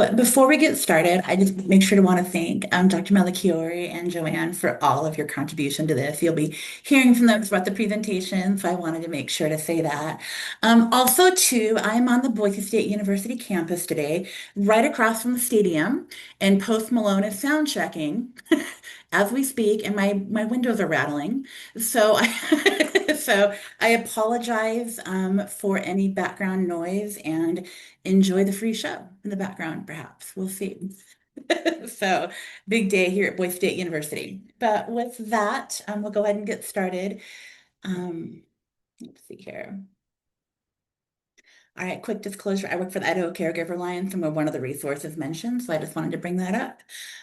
But before we get started, I just make sure to want to thank Dr. Melchiore and Joanne for all of your contribution to this. You'll be hearing from them throughout the presentation, so I wanted to make sure to say that. Also, too, I'm on the Boise State University campus today, right across from the stadium, and Post Malone is sound checking as we speak, and my windows are rattling. So so I apologize for any background noise and enjoy the free show in the background, perhaps. We'll see. So, big day here at Boise State University. But with that, we'll go ahead and get started. Um, let's see here. All right, quick disclosure. I work for the Idaho Caregiver Alliance and we're one of the resources mentioned, so I just wanted to bring that up.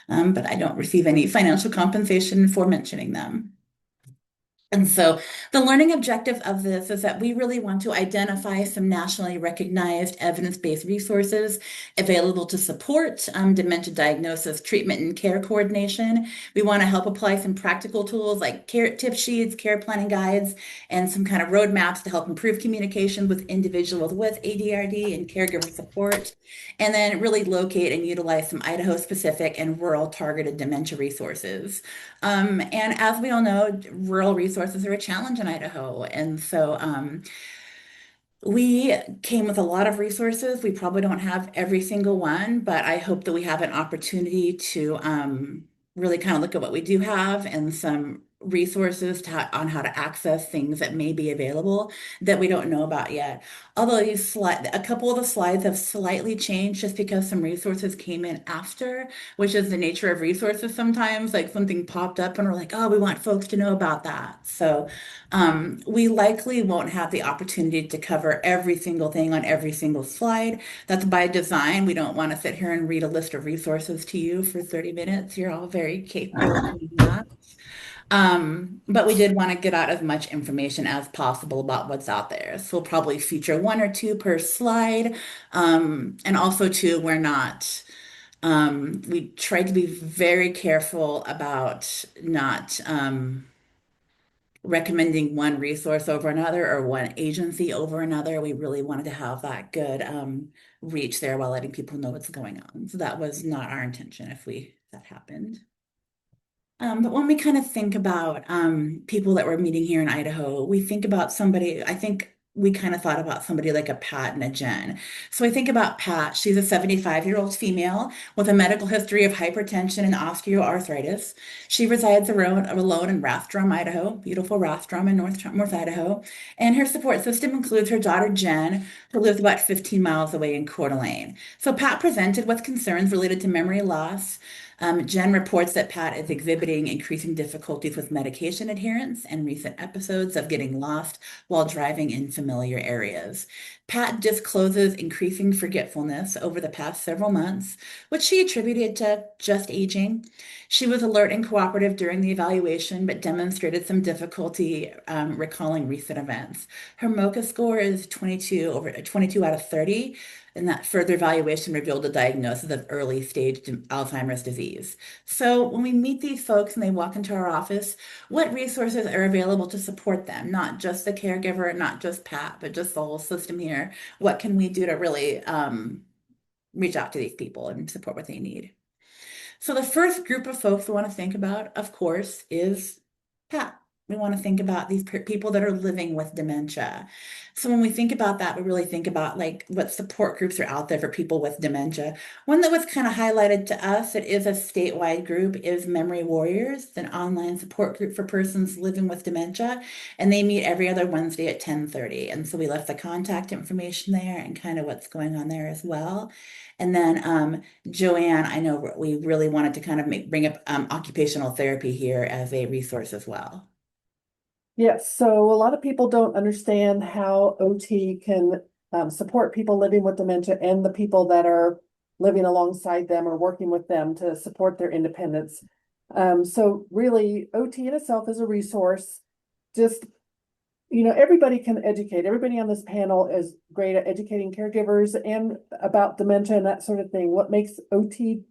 But I don't receive any financial compensation for mentioning them. And so the learning objective of this is that we really want to identify some nationally recognized evidence-based resources available to support dementia diagnosis, treatment, and care coordination. We want to help apply some practical tools like care tip sheets, care planning guides, and some kind of roadmaps to help improve communication with individuals with ADRD and caregiver support. And then really locate and utilize some Idaho-specific and rural targeted dementia resources. And as we all know, rural resources are a challenge in Idaho. And so we came with a lot of resources. We probably don't have every single one, but I hope that we have an opportunity to really kind of look at what we do have and some resources on how to access things that may be available that we don't know about yet. Although a couple of the slides have slightly changed just because some resources came in after, which is the nature of resources sometimes, like something popped up and we're like, oh, we want folks to know about that. So we likely won't have the opportunity to cover every single thing on every single slide. That's by design. We don't want to sit here and read a list of resources to you for 30 minutes. You're all very capable of doing that. But we did want to get out as much information as possible about what's out there. So we'll probably feature one or two per slide. And also too, we tried to be very careful about not recommending one resource over another or one agency over another. We really wanted to have that good reach there while letting people know what's going on. So that was not our intention if that happened. But when we kind of think about people that we're meeting here in Idaho, we think about somebody, I think we kind of thought about somebody like a Pat and a Jen. So I think about Pat. She's a 75-year-old female with a medical history of hypertension and osteoarthritis. She resides alone in Rathdrum, Idaho, beautiful Rathdrum in North Idaho. And her support system includes her daughter Jen, who lives about 15 miles away in Coeur d'Alene. So Pat presented with concerns related to memory loss. Jen reports that Pat is exhibiting increasing difficulties with medication adherence and recent episodes of getting lost while driving in familiar areas. Pat discloses increasing forgetfulness over the past several months, which she attributed to just aging. She was alert and cooperative during the evaluation, but demonstrated some difficulty recalling recent events. Her MoCA score is 22 out of 30, and that further evaluation revealed a diagnosis of early stage Alzheimer's disease. So when we meet these folks and they walk into our office, what resources are available to support them? Not just the caregiver, not just Pat, but just the whole system here. What can we do to really reach out to these people and support what they need? So the first group of folks we want to think about, of course, is Pat. We want to think about these people that are living with dementia. So when we think about that, we really think about like what support groups are out there for people with dementia. One that was kind of highlighted to us, it is a statewide group, is Memory Warriors, an online support group for persons living with dementia, and they meet every other Wednesday at 10:30. And so we left the contact information there and kind of what's going on there as well. And then Joanne, I know we really wanted to kind of bring up occupational therapy here as a resource as well. Yes, so a lot of people don't understand how OT can support people living with dementia and the people that are living alongside them or working with them to support their independence. So really, OT in itself is a resource. Just, everybody can educate. Everybody on this panel is great at educating caregivers and about dementia and that sort of thing. What makes OT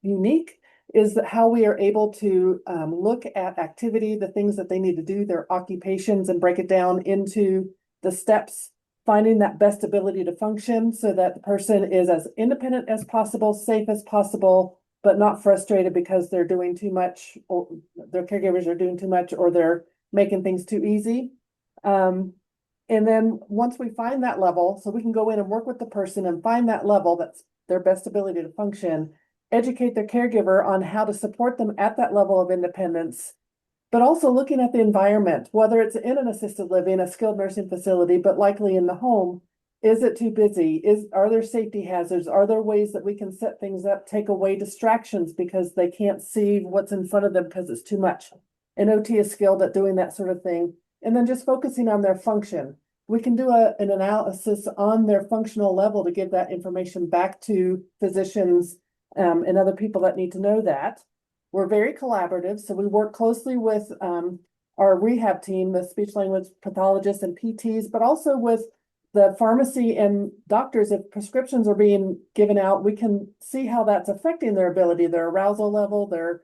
unique is that how we are able to look at activity, the things that they need to do, their occupations, and break it down into the steps finding that best ability to function so that the person is as independent as possible, safe as possible, but not frustrated because they're doing too much, or their caregivers are doing too much, or they're making things too easy. And then once we find that level, so we can go in and work with the person and find that level that's their best ability to function, educate their caregiver on how to support them at that level of independence, but also looking at the environment, whether it's in an assisted living, a skilled nursing facility, but likely in the home. Is it too busy? Are there safety hazards? Are there ways that we can set things up, take away distractions because they can't see what's in front of them because it's too much? And OT is skilled at doing that sort of thing. And then just focusing on their function. We can do an analysis on their functional level to give that information back to physicians and other people that need to know that. We're very collaborative, so we work closely with our rehab team, the speech language pathologists and PTs, but also with the pharmacy and doctors. If prescriptions are being given out, we can see how that's affecting their ability, their arousal level, their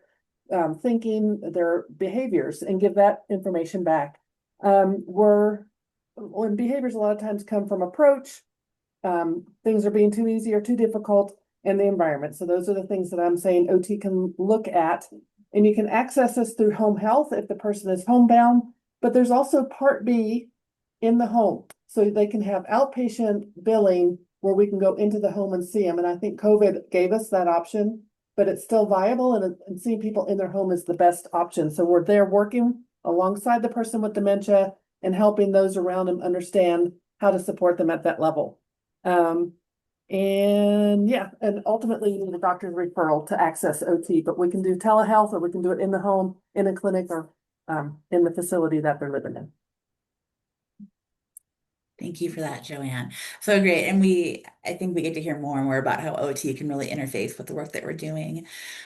thinking, their behaviors, and give that information back. When behaviors a lot of times come from approach, things are being too easy or too difficult, and the environment. So those are the things that I'm saying OT can look at. And you can access this through home health if the person is homebound, but there's also Part B in the home. So they can have outpatient billing where we can go into the home and see them. And I think COVID gave us that option, but it's still viable, and seeing people in their home is the best option. So we're there working alongside the person with dementia and helping those around them understand how to support them at that level. And yeah, and ultimately you need a doctor's referral to access OT, but we can do telehealth, or we can do it in the home, in a clinic, or in the facility that they're living in. Thank you for that, Joanne. So great. And I think we get to hear more and more about how OT can really interface with the work that we're doing.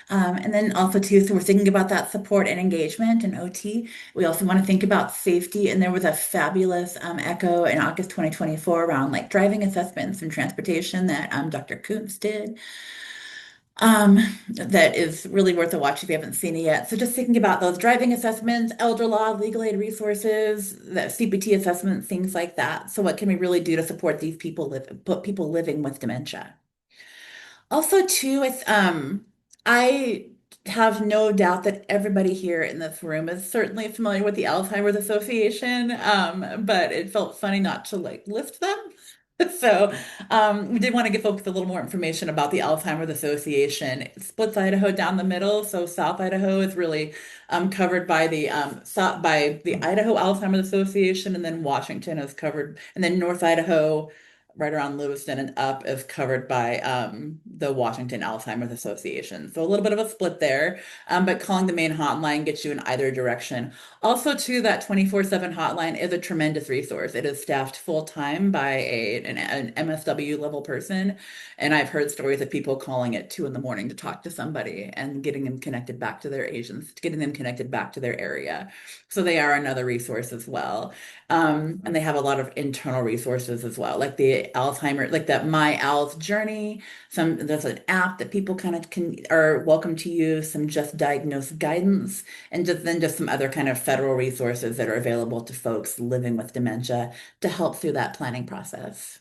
And then also too, so we're thinking about that support and engagement in OT. We also want to think about safety. And there was a fabulous echo in August 2024 around like driving assessments and transportation that Dr. Koontz did. That is really worth a watch if you haven't seen it yet. So just thinking about those driving assessments, elder law, legal aid resources, the CPT assessments, things like that. So what can we really do to support these people people living with dementia? Also, too, I have no doubt that everybody here in this room is certainly familiar with the Alzheimer's Association, but it felt funny not to like list them. So we did want to give folks a little more information about the Alzheimer's Association. It splits Idaho down the middle, so South Idaho is really covered by the Idaho Alzheimer's Association, and then Washington is covered, and then North Idaho, right around Lewiston and up, is covered by the Washington Alzheimer's Association. So a little bit of a split there, but calling the main hotline gets you in either direction. Also, too, that 24/7 hotline is a tremendous resource. It is staffed full time by an MSW level person. And I've heard stories of people calling at 2 in the morning to talk to somebody and getting them connected back to their agents, getting them connected back to their area. So they are another resource as well. And they have a lot of internal resources as well, like the Alzheimer, like that My Al's Journey. There's an app that people kind of are welcome to use, some Just Diagnose guidance, and just some other kind of federal resources that are available to folks living with dementia to help through that planning process.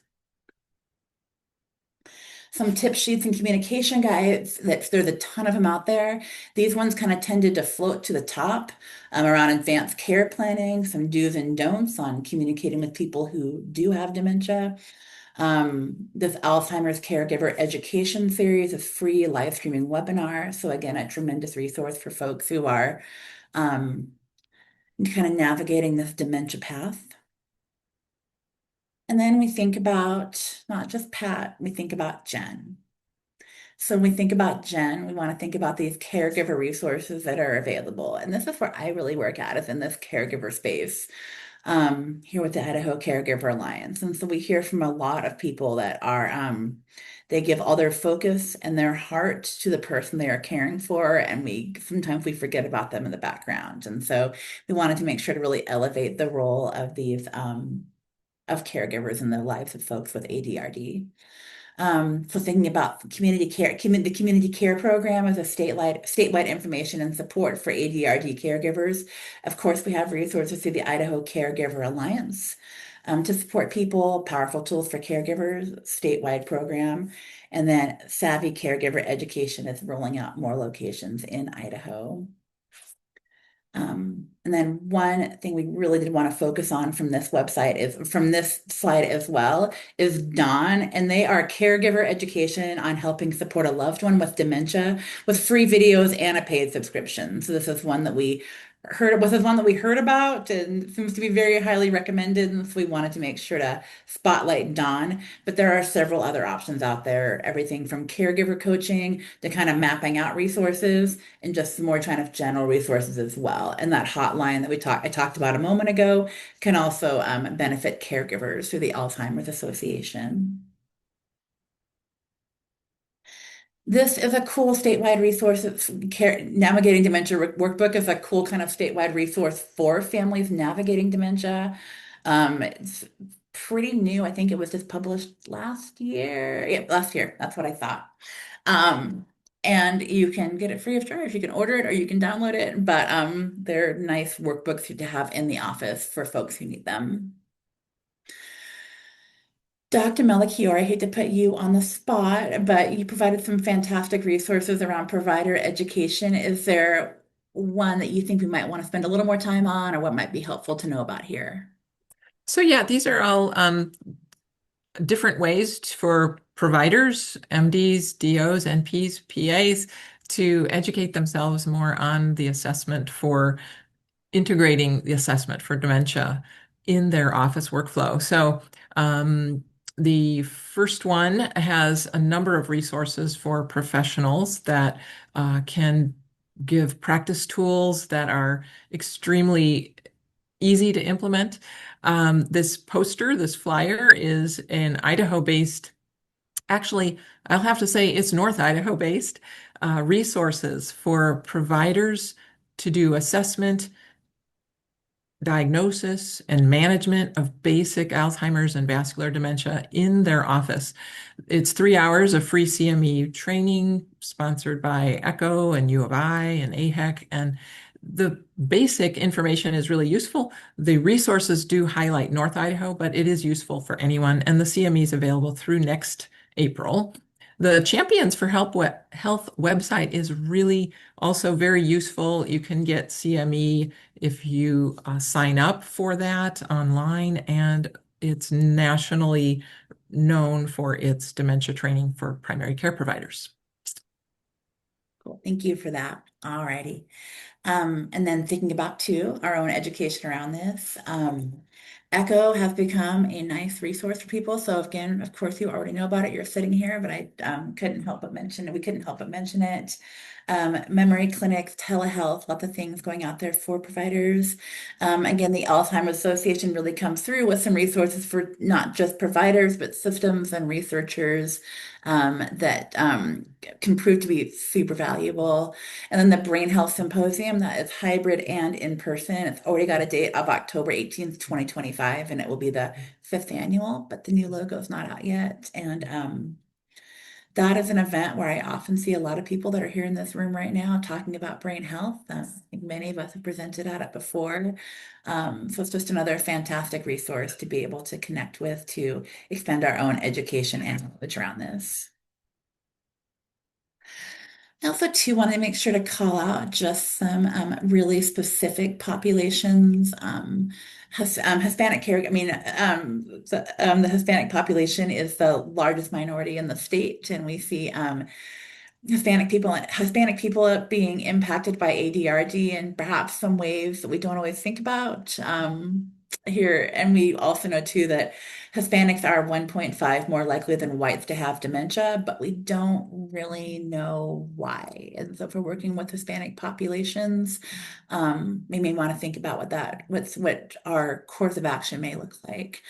Some tip sheets and communication guides, that there's a ton of them out there. These ones kind of tended to float to the top around advanced care planning, some do's and don'ts on communicating with people who do have dementia. This Alzheimer's Caregiver Education Series is free live streaming webinar. So again, a tremendous resource for folks who are kind of navigating this dementia path. And then we think about not just Pat, we think about Jen. So when we think about Jen, we want to think about these caregiver resources that are available. And this is where I really work at, is in this caregiver space here with the Idaho Caregiver Alliance. And so we hear from a lot of people that are, they give all their focus and their heart to the person they are caring for. And sometimes we forget about them in the background. And so we wanted to make sure to really elevate the role of these, of caregivers in the lives of folks with ADRD. So thinking about community care, the community care program is a statewide information and support for ADRD caregivers. Of course, we have resources through the Idaho Caregiver Alliance. to support people, powerful tools for caregivers, statewide program, and then Savvy Caregiver Education is rolling out more locations in Idaho. And then one thing we really did want to focus on from this website is from this slide as well is Dawn, and they are caregiver education on helping support a loved one with dementia with free videos and a paid subscription. So this is one that we heard about and seems to be very highly recommended. And so we wanted to make sure to spotlight Dawn. But there are several other options out there, everything from caregiver coaching to kind of mapping out resources and just some more kind of general resources as well. And that hotline that I talked about a moment ago can also benefit caregivers through the Alzheimer's Association. This is a cool statewide resource. Navigating Dementia Workbook is a cool kind of statewide resource for families navigating dementia. It's pretty new. I think it was just published last year. Yeah, last year. That's what I thought. Um, and you can get it free of charge. You can order it or you can download it, but they're nice workbooks to have in the office for folks who need them. Dr. Melchiore, I hate to put you on the spot, but you provided some fantastic resources around provider education. Is there one that you think we might want to spend a little more time on, or what might be helpful to know about here? So yeah, these are all different ways for providers, MDs, DOs, NPs, PAs to educate themselves more on the assessment for integrating the assessment for dementia in their office workflow. So the first one has a number of resources for professionals that can give practice tools that are extremely easy to implement. This poster, this flyer is an Idaho-based, actually, I'll have to say it's North Idaho-based resources for providers to do assessment, diagnosis, and management of basic Alzheimer's and vascular dementia in their office. It's 3 hours of free CME training sponsored by ECHO and U of I and AHEC, and the basic information is really useful. The resources do highlight North Idaho, but it is useful for anyone, and the CME is available through next April. The Champions for Health website is really also very useful. You can get CME if you sign up for that online, and it's nationally known for its dementia training for primary care providers. Cool. Thank you for that. All righty. And then thinking about too, our own education around this. Echo has become a nice resource for people. So again, of course, you already know about it. You're sitting here, but I couldn't help but mention it. We couldn't help but mention it. Memory clinics, telehealth, lots of things going out there for providers. Again, the Alzheimer's Association really comes through with some resources for not just providers, but systems and researchers that can prove to be super valuable. And then the Brain Health Symposium, that is hybrid and in person. It's already got a date of October 18th, 2025, and it will be the 5th annual, but the new logo is not out yet. And that is an event where I often see a lot of people that are here in this room right now talking about brain health. I think many of us have presented at it before. So it's just another fantastic resource to be able to connect with to expand our own education and knowledge around this. I also too want to make sure to call out just some really specific populations. Hispanic care. I mean, the Hispanic population is the largest minority in the state, and we see Hispanic people being impacted by ADRD in perhaps some ways that we don't always think about here. And we also know too that Hispanics are 1.5 more likely than whites to have dementia, but we don't really know why. And so if we're working with Hispanic populations, we may want to think about what our course of action may look like.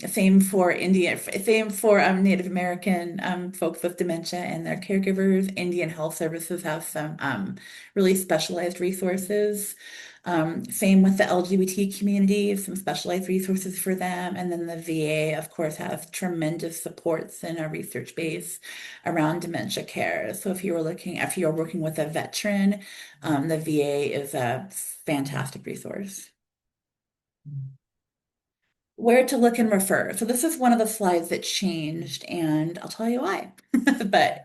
Same for Native American folks with dementia and their caregivers. Indian Health Services have some really specialized resources. Same with the LGBT community, some specialized resources for them. And then the VA, of course, has tremendous supports in a research base around dementia care. So if you're working with a veteran, the VA is a fantastic resource. Where to look and refer. So this is one of the slides that changed, and I'll tell you why. But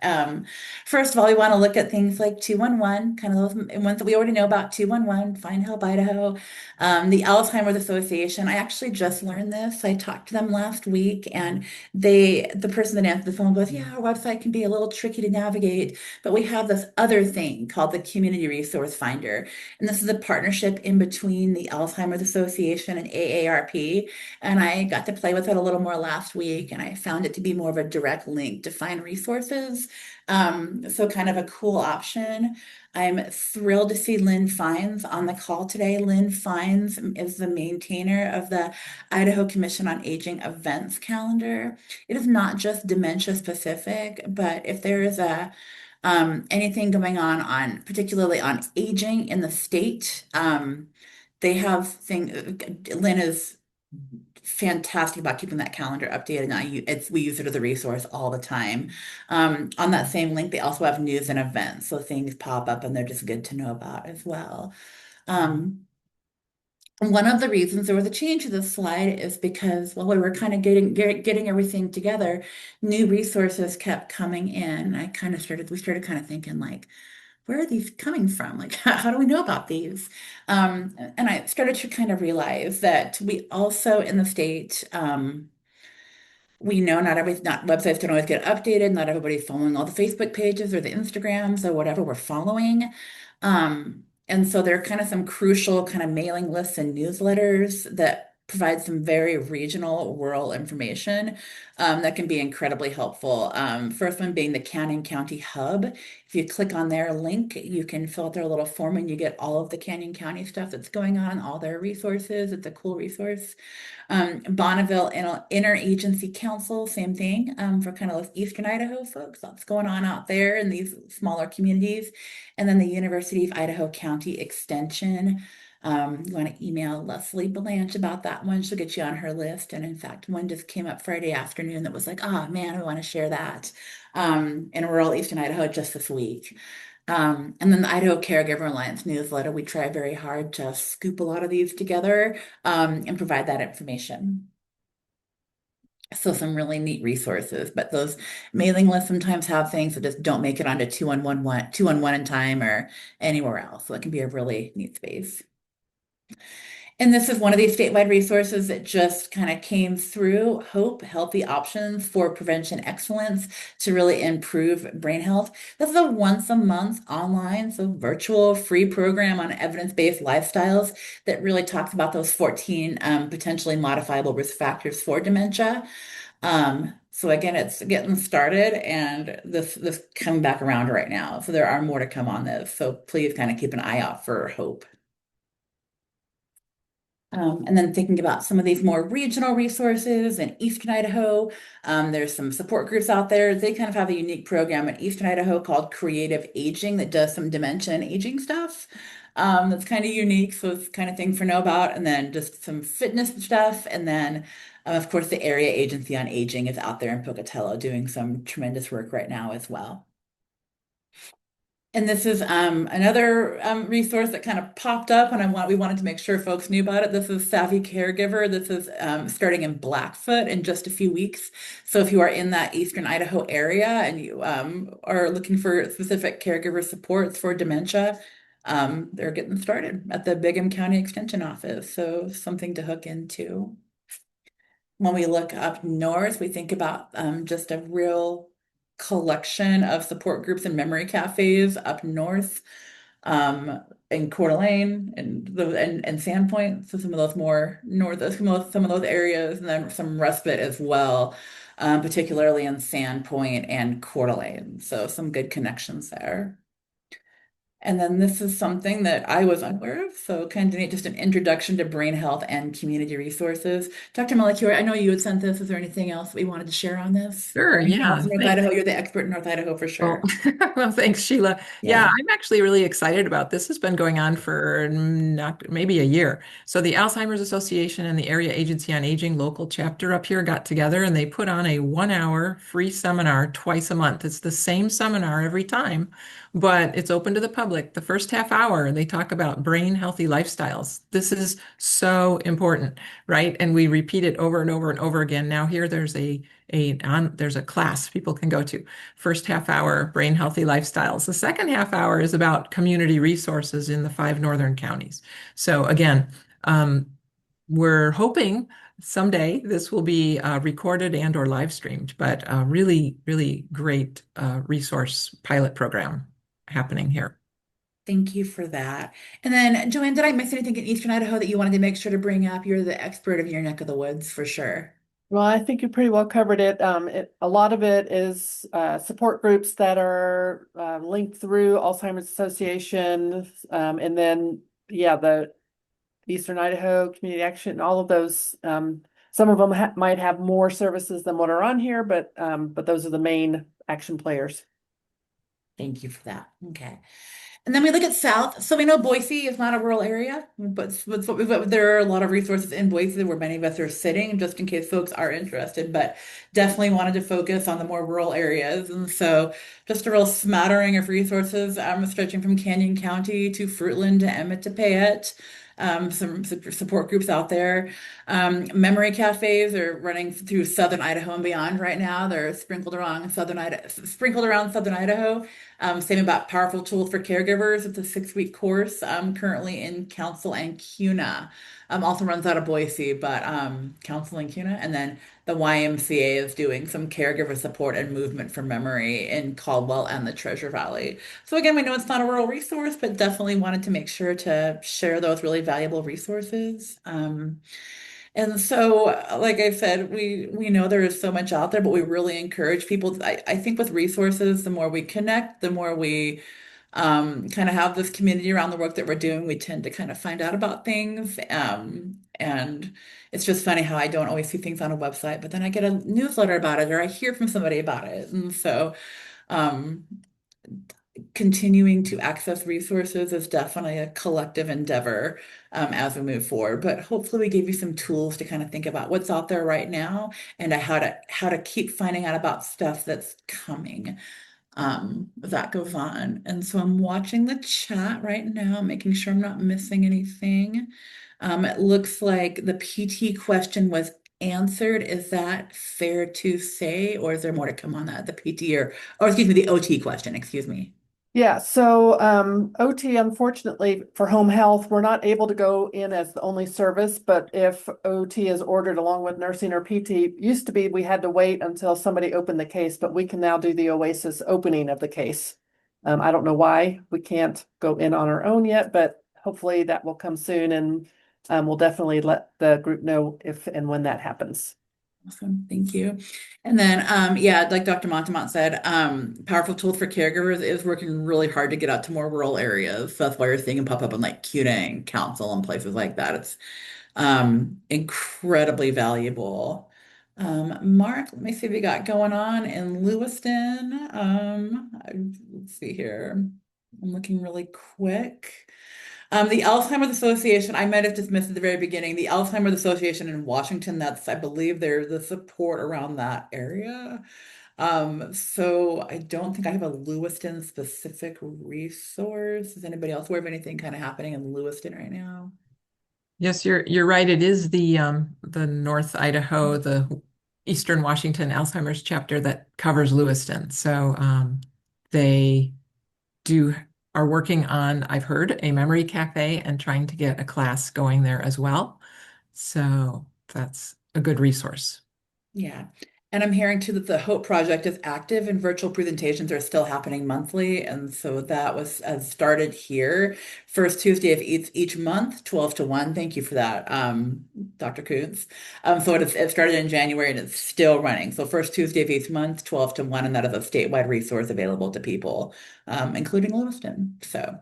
first of all, we want to look at things like 211, kind of those ones that we already know about, 211, Find Help Idaho, the Alzheimer's Association. I actually just learned this. I talked to them last week, and the person that answered the phone goes, "Yeah, our website can be a little tricky to navigate, but we have this other thing called the Community Resource Finder. And this is a partnership in between the Alzheimer's Association and AARP. And I got to play with it a little more last week, and I found it to be more of a direct link to find resources. So kind of a cool option. I'm thrilled to see Lynn Fines on the call today. Lynn Fines is the maintainer of the Idaho Commission on Aging events calendar. It is not just dementia specific, but if there is anything going on particularly on aging in the state, they have Lynn is fantastic about keeping that calendar updated. And we use it as a resource all the time. On that same link, they also have news and events, so things pop up and they're just good to know about as well. One of the reasons there was a change to this slide is because while we were kind of getting everything together, new resources kept coming in. We started kind of thinking like, where are these coming from? Like, how do we know about these? And I started to kind of realize that we also in the state, we know not websites don't always get updated. Not everybody's following all the Facebook pages or the Instagrams or whatever we're following. And so there are kind of some crucial kind of mailing lists and newsletters that provide some very regional rural information that can be incredibly helpful. First one being the Canyon County Hub. If you click on their link, you can fill out their little form and you get all of the Canyon County stuff that's going on, all their resources. It's a cool resource. Bonneville Interagency Council, same thing, for kind of those Eastern Idaho folks. What's going on out there in these smaller communities. And then the University of Idaho County Extension. You want to email Leslie Blanche about that one. She'll get you on her list. And in fact, one just came up Friday afternoon that was like, oh man, I want to share that in rural Eastern Idaho just this week. And then the Idaho Caregiver Alliance newsletter, we try very hard to scoop a lot of these together and provide that information. So some really neat resources, but those mailing lists sometimes have things that just don't make it onto 211 in time or anywhere else. So it can be a really neat space. And this is one of these statewide resources that just kind of came through HOPE, Healthy Options for Prevention Excellence to really improve brain health. This is a once a month online, so virtual free program on evidence-based lifestyles that really talks about those 14 potentially modifiable risk factors for dementia. So again, it's getting started and this coming back around right now. So there are more to come on this. So please kind of keep an eye out for HOPE. And then thinking about some of these more regional resources in Eastern Idaho, there's some support groups out there. They kind of have a unique program in Eastern Idaho called Creative Aging that does some dementia and aging stuff. That's kind of unique, so it's kind of thing for know about. And then just some fitness stuff. And then, of course, the Area Agency on Aging is out there in Pocatello doing some tremendous work right now as well. And this is another resource that kind of popped up, and we wanted to make sure folks knew about it. This is Savvy Caregiver. This is starting in Blackfoot in just a few weeks. So if you are in that Eastern Idaho area and you are looking for specific caregiver supports for dementia, they're getting started at the Bigham County Extension Office. So something to hook into. When we look up north, we think about just a real collection of support groups and memory cafes up north in Coeur d'Alene and Sandpoint. So some of those more north, some of those areas, and then some respite as well, particularly in Sandpoint and Coeur d'Alene. So some good connections there. And then this is something that I was unaware of. So kind of just an introduction to brain health and community resources. Dr. Melchiore, I know you had sent this. Is there anything else we wanted to share on this? Sure, Anything yeah. else in North Idaho? You're the expert in North Idaho for Well, sure. well, thanks, Sheila. Yeah, Yeah. I'm actually really excited about this. Has been going on for not maybe a year. So the Alzheimer's Association and the Area Agency on Aging local chapter up here got together and they put on a 1 hour free seminar twice a month. It's the same seminar every time, but it's open to the public. public, the first half hour, they talk about brain healthy lifestyles. This is so important, right? And we repeat it over and over and over again. Now here there's there's a class people can go to. First half hour, brain healthy lifestyles. The second half hour is about community resources in the 5 northern counties. So again, we're hoping someday this will be recorded and or live streamed, but a really, really great resource pilot program happening here. Thank you for that. And then, Joanne, did I miss anything in Eastern Idaho that you wanted to make sure to bring up? You're the expert of your neck of the woods for sure. Well, I think you pretty well covered it. A lot of it is support groups that are linked through Alzheimer's Association, and then yeah, the Eastern Idaho Community Action, all of those. Some of them might have more services than what are on here, but those are the main action players. Thank you for that. Okay. And then we look at South. So we know Boise is not a rural area, but there are a lot of resources in Boise where many of us are sitting, just in case folks are interested, but definitely wanted to focus on the more rural areas. And so just a real smattering of resources, stretching from Canyon County to Fruitland to Emmett to Payette. Some support groups out there. Memory cafes are running through Southern Idaho and beyond right now. They're sprinkled around Southern Idaho. Same about Powerful Tools for Caregivers. It's a 6-week course, currently in Council and Cuna. Also runs out of Boise, but Council and Cuna. And then the YMCA is doing some caregiver support and movement for memory in Caldwell and the Treasure Valley. So again, we know it's not a rural resource, but definitely wanted to make sure to share those really valuable resources. And so, like I said, we know there is so much out there, but we really encourage people. I think with resources, the more we connect, the more we kind of have this community around the work that we're doing, we tend to kind of find out about things. And it's just funny how I don't always see things on a website, but then I get a newsletter about it or I hear from somebody about it. And so, um, continuing to access resources is definitely a collective endeavor as we move forward. But hopefully, we gave you some tools to kind of think about what's out there right now and how to keep finding out about stuff that's coming. That goes on. And so I'm watching the chat right now, making sure I'm not missing anything. It looks like the PT question was answered. Is that fair to say, or is there more to come on that? The PT or excuse me, the OT question, excuse me. Yeah, so OT, unfortunately, for home health, we're not able to go in as the only service, but if OT is ordered along with nursing or PT, used to be we had to wait until somebody opened the case, but we can now do the OASIS opening of the case. I don't know why we can't go in on our own yet, but hopefully that will come soon, and we'll definitely let the group know if and when that happens. Awesome, thank you. And then, yeah, like Dr. Montemont said, Powerful Tools for Caregivers is working really hard to get out to more rural areas. So that's why you're seeing them pop up in like CUNA and Council and places like that. It's incredibly valuable. Mark, let me see what we got going on in Lewiston. Let's see here. I'm looking really quick. The Alzheimer's Association, I might have dismissed at the very beginning. The Alzheimer's Association in Washington, that's, I believe, there's the support around that area. So I don't think I have a Lewiston specific resource. Is anybody else aware of anything kind of happening in Lewiston right now? Yes, you're right. It is the North Idaho, the Eastern Washington Alzheimer's chapter that covers Lewiston. So they do are working on, I've heard, a memory cafe and trying to get a class going there as well. So that's a good resource. Yeah. And I'm hearing too that the Hope Project is active and virtual presentations are still happening monthly. And so that was started here. First Tuesday of each month, 12 to 1. Thank you for that, Dr. Koontz. So it started in January and it's still running. So first Tuesday of each month, 12 to 1, and that is a statewide resource available to people, including Lewiston. So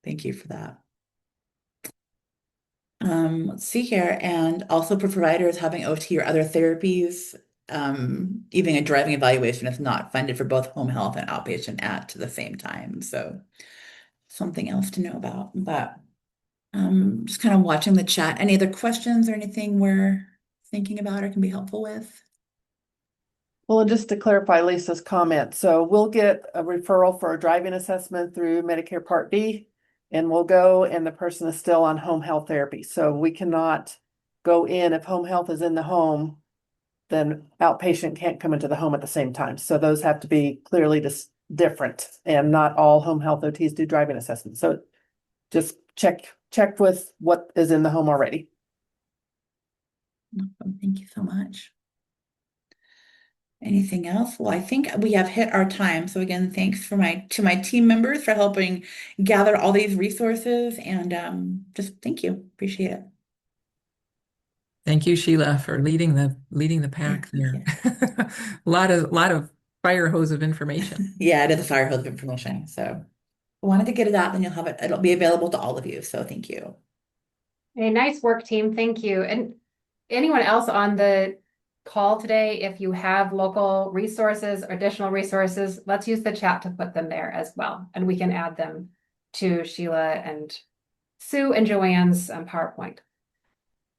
thank you for that. Let's see here. And also for providers having OT or other therapies, even a driving evaluation is not funded for both home health and outpatient at the same time. So something else to know about. But just kind of watching the chat. Any other questions or anything we're thinking about or can be helpful with? Well, and just to clarify Lisa's comment, so we'll get a referral for a driving assessment through Medicare Part B, and we'll go and the person is still on home health therapy. So we cannot go in if home health is in the home, then outpatient can't come into the home at the same time. So those have to be clearly just different, and not all home health OTs do driving assessments. So just check with what is in the home already. Thank you so much. Anything else? Well, I think we have hit our time. So again, thanks to my team members for helping gather all these resources, and just thank you. Appreciate it. Thank you, Sheila, for leading the pack Yeah, there. A lot of fire hose of information. yeah, I did the fire hose of information. So I wanted to get it out, then you'll have it. It'll be available to all of you. So thank you. Hey, nice work, team. Thank you. And anyone else on the call today, if you have local resources or additional resources, let's use the chat to put them there as well. And we can add them to Sheila and Sue and Joanne's PowerPoint.